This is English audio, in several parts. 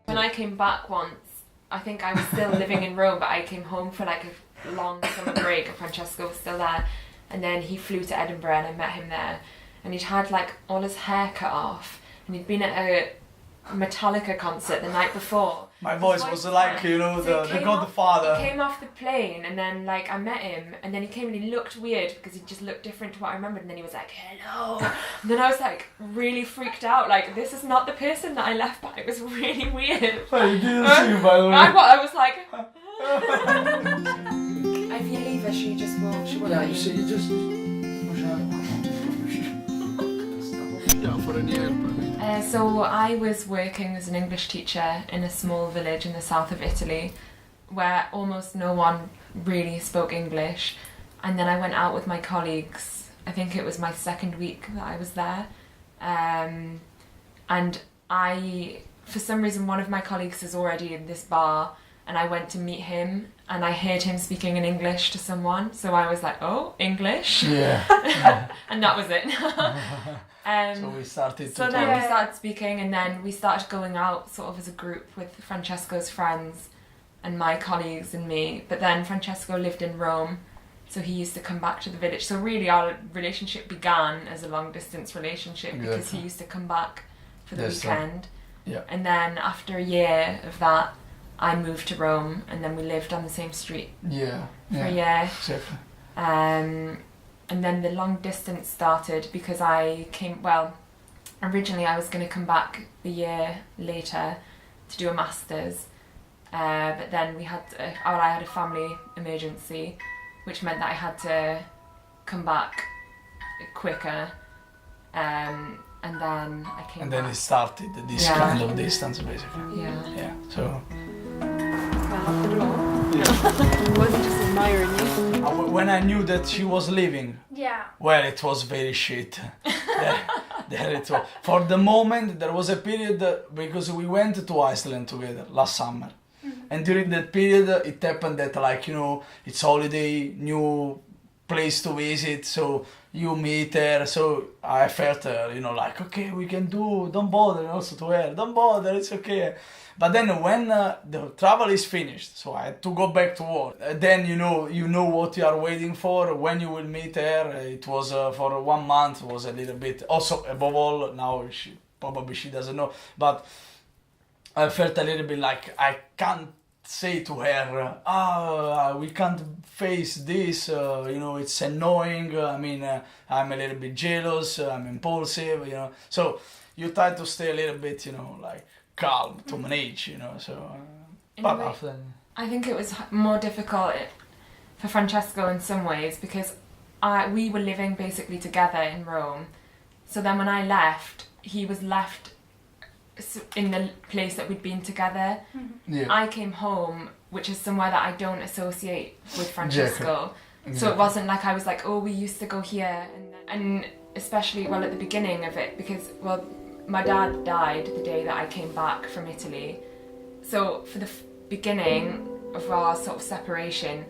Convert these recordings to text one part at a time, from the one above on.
When I came back once, I think I was still living in Rome, but I came home for like a long summer break and Francesco was still there. And then he flew to Edinburgh and I met him there. And he'd had like all his hair cut off and he'd been at a Metallica concert the night before. My voice was like, you know, So the Godfather. He came off the plane and then like I met him and then he came and he looked weird because he just looked different to what I remembered and then he was like, hello. And then I was like really freaked out, like this is not the person that I left back. It was really weird. Oh, you didn't see me, by the way. I was like... If you leave her, she just won't, she won't let you. you just... So I was working as an English teacher in a small village in the south of Italy where almost no one really spoke English, and then I went out with my colleagues. I think it was my second week that I was there, and for some reason one of my colleagues is already in this bar and I went to meet him and I heard him speaking in English to someone, so I was like, oh, English? Yeah. And that was it. So we started to So then we started speaking and then we started going out sort of as a group with Francesco's friends and my colleagues and me. But then Francesco lived in Rome, so he used to come back to the village. So really our relationship began as a long distance relationship because he used to come back for the weekend. Yeah. And then after a year of that, I moved to Rome and then we lived on the same street for a year. Exactly. And then the long distance started because originally I was going to come back a year later to do a master's, but then I had a family emergency, which meant that I had to come back quicker, and then I came back. And then it started this kind of distance, basically. Yeah. So... I wasn't just admiring you. When I knew that she was leaving, Yeah. well, it was very shit. There it was. For the moment, there was a period because we went to Iceland together last summer. And during that period, it happened that, like, you know, it's holiday, new place to visit, so you meet her. So I felt, you know, like, okay, we can do, don't bother, and also to her, don't bother, it's okay. But then when the travel is finished, so I had to go back to work. Then you know what you are waiting for, when you will meet her. It was for 1 month, was a little bit. Also, above all, now she doesn't know. But I felt a little bit like I can't say to her, we can't face this. You know, it's annoying. I mean, I'm a little bit jealous. I'm impulsive. You know, so you try to stay a little bit, you know, like calm to manage, you know, so but after I think it was more difficult for Francesco in some ways because we were living basically together in Rome, so then when I left, he was left in the place that we'd been together. I came home, which is somewhere that I don't associate with Francesco. So it wasn't like I was like, oh, we used to go here, and especially at the beginning of it, because my dad died the day that I came back from Italy. So for the beginning of our sort of separation,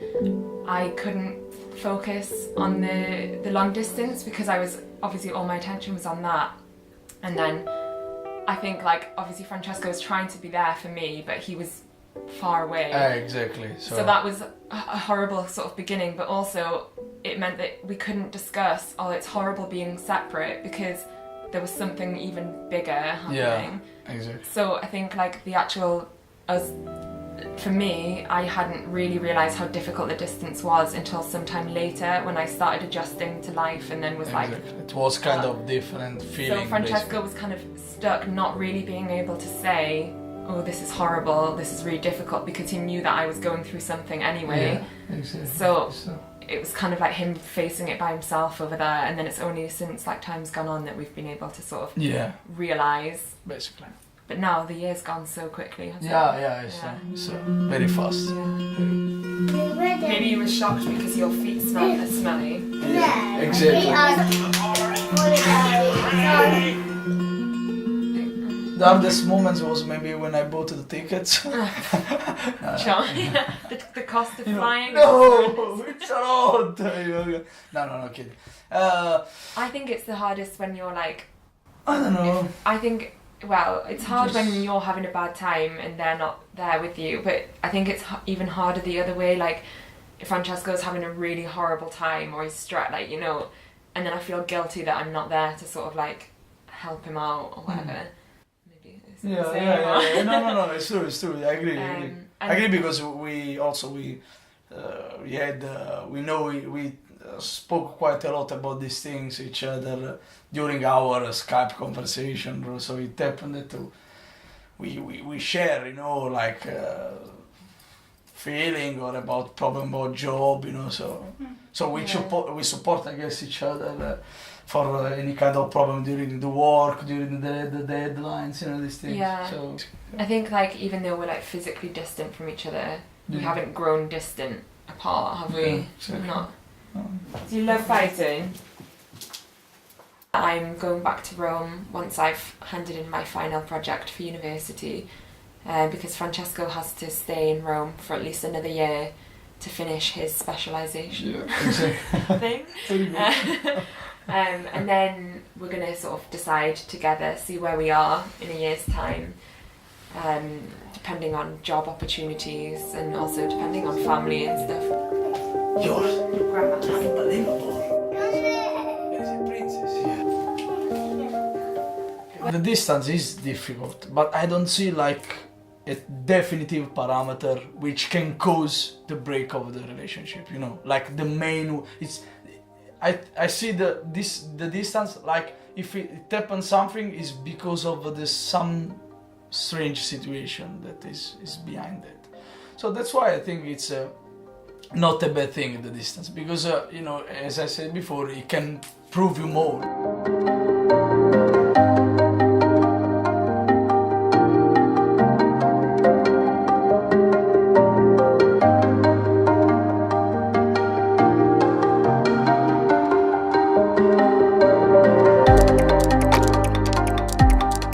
I couldn't focus on the long distance because I was, obviously all my attention was on that. And then I think like obviously Francesco was trying to be there for me, but he was far away. Exactly. So that was a horrible sort of beginning, but also it meant that we couldn't discuss, oh, it's horrible being separate, because there was something even bigger happening. Yeah, exactly. So I think like for me, I hadn't really realised how difficult the distance was until sometime later when I started adjusting to life, and then was exactly. It was kind of different feeling. So Francesco was kind of stuck, not really being able to say, oh, this is horrible, this is really difficult, because he knew that I was going through something anyway. Yeah, exactly. So it was kind of like him facing it by himself over there, and then it's only since like time's gone on that we've been able to sort of realise. Basically. But now the year's gone so quickly, hasn't it? It's very fast. Yeah. Maybe you were shocked because your feet smell smelly. Yeah, exactly. The hardest moments was maybe when I bought the tickets. The cost of flying. No, it's a lot. No, kidding. I think it's the hardest when you're like, I don't know. I think, well, it's hard Just- when you're having a bad time and they're not there with you, but I think it's even harder the other way. Like, if Francesco's having a really horrible time or he's stressed, like, you know, and then I feel guilty that I'm not there to sort of like help him out or whatever. Maybe it's the same, Yeah. No, it's true. I agree. and- I agree because we spoke quite a lot about these things each other during our Skype conversation, bro. So it happened that we share, you know, like feeling or about problem about job, you know. So we Yeah. support, I guess, each other for any kind of problem during the work, during the deadlines, you know, these things. Yeah. So I think like even though we're like physically distant from each other, we Yeah. haven't grown distant apart, have we? Yeah, exactly. Not. um, Do you love fighting? I'm going back to Rome once I've handed in my final project for university, because Francesco has to stay in Rome for at least another year to finish his specialisation yeah, exactly. thing. Very good. And then we're going to sort of decide together, see where we are in a year's time, depending on job opportunities and also depending on family and stuff. Yours. Grandma. Unbelievable. There's a princess here. The distance is difficult, but I don't see like a definitive parameter which can cause the break of the relationship. You know, like the main. I see the distance like if it happens something is because of some strange situation that is behind it. So that's why I think it's not a bad thing, the distance, because you know, as I said before, it can prove you more.